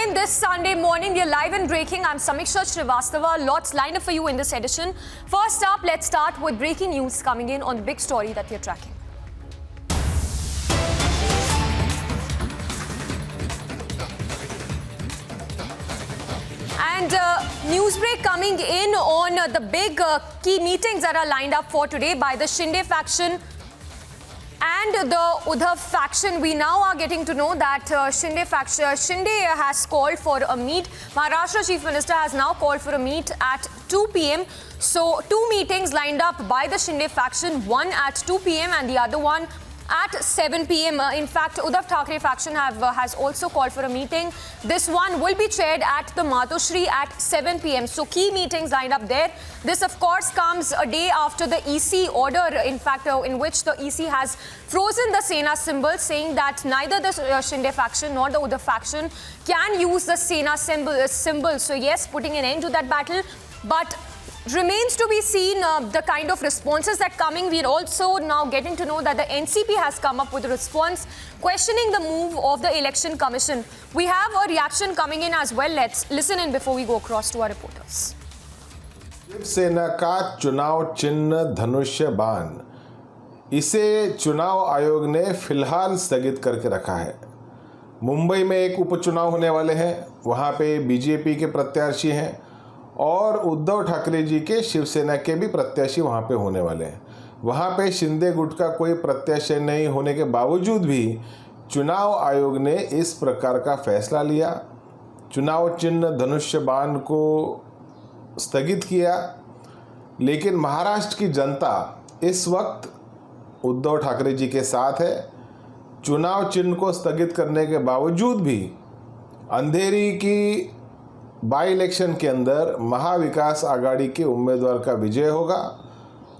time this Sunday morning. We are live and breaking. I'm Samiksha Srivastava. Lots lined up for you in this edition. First up, let's start with breaking news coming in on the big story that we are tracking. And news break coming in on the big key meetings that are lined up for today by the Shinde faction and the Uddhav faction. We now are getting to know that Shinde has called for a meet. Maharashtra Chief Minister has now called for a meet at 2 p.m. So two meetings lined up by the Shinde faction, one at 2 p.m. and the other one at 7 p.m. In fact, Uddhav Thackeray faction has also called for a meeting. This one will be chaired at the Matoshri at 7 p.m. So key meetings lined up there. This, of course, comes a day after the EC order, in fact, in which the EC has frozen the Sena symbol, saying that neither the Shinde faction nor the Uddhav faction can use the Sena symbol. So yes, putting an end to that battle. But remains to be seen the kind of responses that coming. We're also now getting to know that the NCP has come up with a response questioning the move of the Election Commission. We have a reaction coming in as well. Let's listen in before we go across to our reporters. Shiv सेना का चुनाव चिन्ह धनुष्य बाण, इसे चुनाव आयोग ने फिलहाल स्थगित करके रखा है। मुंबई में एक उपचुनाव होने वाले हैं, वहां पे बीजेपी के प्रत्याशी हैं और उद्धव ठाकरे जी के शिवसेना के भी प्रत्याशी वहां पे होने वाले हैं। वहां पे शिंदे गुट का कोई प्रत्याशी नहीं होने के बावजूद भी चुनाव आयोग ने इस प्रकार का फैसला लिया, चुनाव चिन्ह धनुष्य बाण को स्थगित किया। लेकिन महाराष्ट्र की जनता इस वक्त उद्धव ठाकरे जी के साथ है। चुनाव चिन्ह को स्थगित करने के बावजूद भी अंधेरी की बाई इलेक्शन के अंदर महाविकास आघाड़ी के उम्मीदवार का विजय होगा।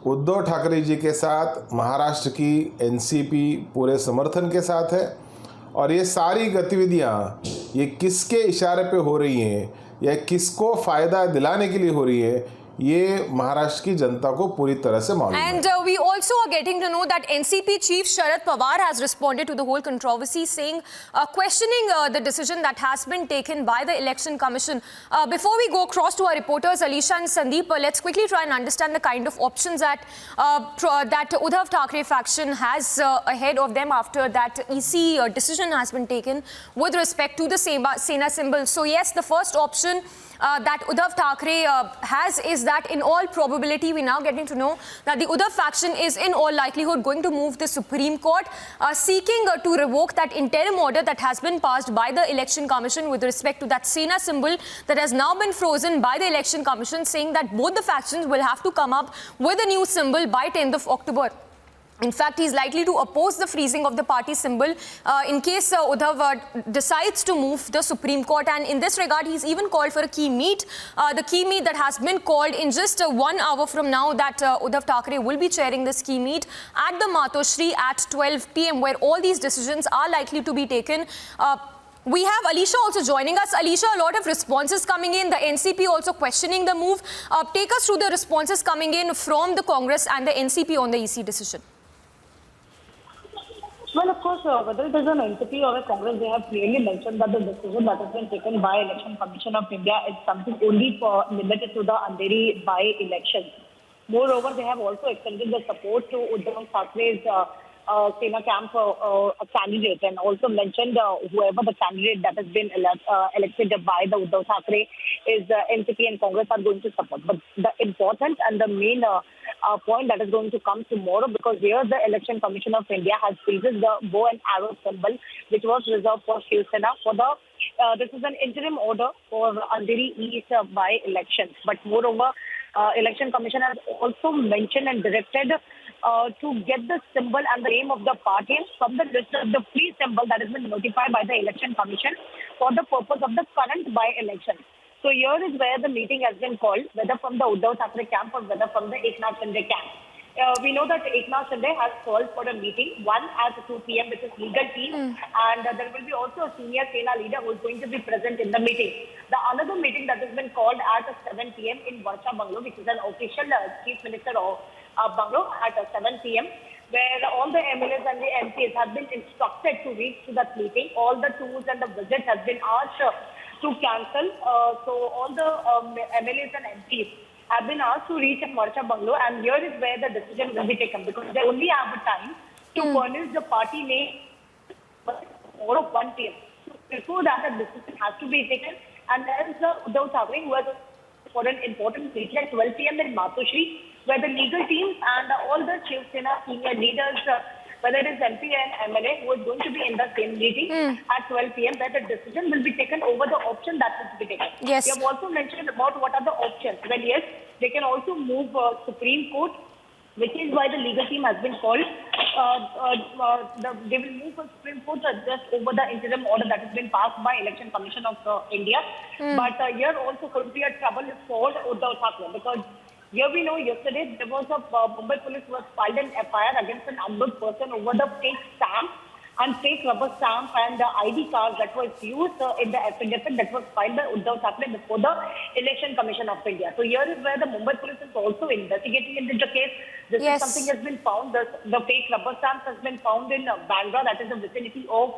उद्धव ठाकरे जी के साथ महाराष्ट्र की एनसीपी पूरे समर्थन के साथ है और ये सारी गतिविधियां ये किसके इशारे पे हो रही हैं या किसको फ़ायदा दिलाने के लिए हो रही है, ये महाराष्ट्र की जनता को पूरी तरह से मालूम है। And we also are getting to know that NCP chief Sharad Pawar has responded to the whole controversy, saying, questioning the decision that has been taken by the Election Commission. Before we go across to our reporters Alisha and Sandeep, let's quickly try and understand the kind of options that that Uddhav Thackeray faction has ahead of them after that EC decision has been taken with respect to the Sena symbol. So yes, the first option that Uddhav Thackeray has is that in all probability we're now getting to know that the Uddhav faction is in all likelihood going to move the Supreme Court seeking to revoke that interim order that has been passed by the Election Commission with respect to that Sena symbol that has now been frozen by the Election Commission, saying that both the factions will have to come up with a new symbol by 10th of October. In fact, he's likely to oppose the freezing of the party symbol in case Uddhav decides to move the Supreme Court. And in this regard, he's even called for a key meet. The key meet that has been called in just 1 hour from now, that Uddhav Thackeray will be chairing this key meet at the Matoshri at 12 p.m. where all these decisions are likely to be taken. We have Alisha also joining us. Alisha, a lot of responses coming in. The NCP also questioning the move. Take us through the responses coming in from the Congress and the NCP on the EC decision. Well, of course, whether it is an NCP or a Congress, they have clearly mentioned that the decision that has been taken by Election Commission of India is something only limited to the Andheri by-elections. Moreover, they have also extended the support to Uddhav Thackeray's Sena camp candidate, and also mentioned whoever the candidate that has been elected by the Uddhav Thackeray is NCP and Congress are going to support. But the important and the main point that is going to come tomorrow, because here the Election Commission of India has freezes the bow and arrow symbol which was reserved for Shiv Sena for the this is an interim order for Andheri East by elections. But moreover, Election Commission has also mentioned and directed to get the symbol and the name of the party from the list of the free symbol that has been notified by the Election Commission for the purpose of the current by-election. So here is where the meeting has been called, whether from the Uddhav Thackeray camp or whether from the Eknath Shinde camp. We know that Eknath Shinde has called for a meeting, one at 2 p.m. with his legal team, and there will be also a senior Sena leader who is going to be present in the meeting. The another meeting that has been called at 7 p.m. in Varsha Bungalow, which is an official Chief Minister bungalow at 7 p.m., where all the MLAs and the MPs have been instructed to reach to that meeting. All the tours and the visits have been asked to cancel. So all the MLAs and MPs have been asked to reach at Morsha Bungalow, and here is where the decision will be taken, because they only have a time to furnish the party name or 1 p.m. So before that, a decision has to be taken, and there is the Uddhav Thackeray who has for an important meeting at 12 p.m. in Matoshri, where the legal teams and all the Shiv Sena senior leaders, whether it is MP and MLA, who is going to be in the same meeting at 12 p.m., where the decision will be taken over the option that will be taken. Yes. We have also mentioned about what are the options. Well, yes, they can also move Supreme Court, which is why the legal team has been called. They will move the Supreme Court just over the interim order that has been passed by Election Commission of India. But here also could be a trouble for Uddhav Thackeray, because here we know yesterday there was a Mumbai police was filed an FIR against an unknown person over the fake stamp and fake rubber stamp and the ID card that was used in the affidavit that was filed by Uddhav Thackeray before the Election Commission of India. So here is where the Mumbai police is also investigating into the case. This is something has been found. The fake rubber stamp has been found in Bandra, that is the vicinity of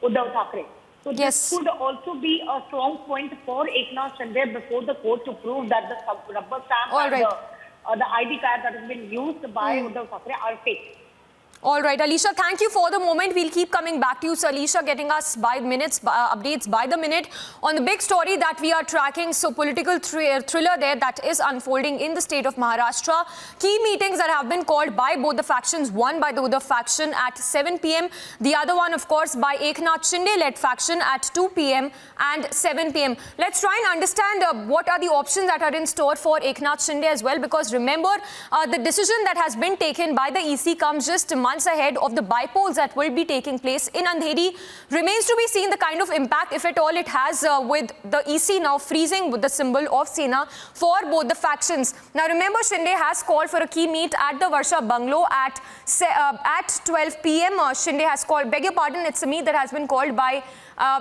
Uddhav Thackeray. So this could also be a strong point for Eknath Shinde before the court to prove that the rubber stamp and the ID card that has been used by Uddhav Thackeray are fake. All right, Alisha, thank you for the moment. We'll keep coming back to you. So, Alisha getting us by minutes, updates by the minute on the big story that we are tracking. So, political thriller there that is unfolding in the state of Maharashtra. Key meetings that have been called by both the factions. One by the Uddhav faction at 7 p.m. The other one, of course, by Eknath Shinde-led faction at 2 p.m. and 7 p.m. Let's try and understand what are the options that are in store for Eknath Shinde as well. Because remember, the decision that has been taken by the EC comes just months ahead of the by-polls that will be taking place in Andheri. Remains to be seen the kind of impact, if at all, it has with the EC now freezing with the symbol of Sena for both the factions. Now, remember, Shinde has called for a key meet at the Varsha Bungalow at 12 p.m. Shinde has called, beg your pardon, it's a meet that has been called by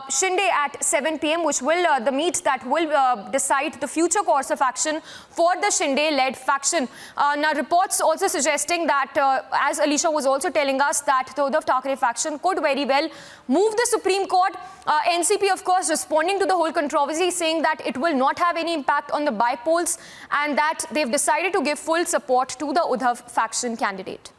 Shinde at 7 p.m., which will the meet that will decide the future course of action for the Shinde-led faction. Now, reports also suggesting that, as Alisha was also telling us, that the Uddhav Thackeray faction could very well move the Supreme Court. NCP, of course, responding to the whole controversy, saying that it will not have any impact on the by-polls and that they've decided to give full support to the Uddhav faction candidate.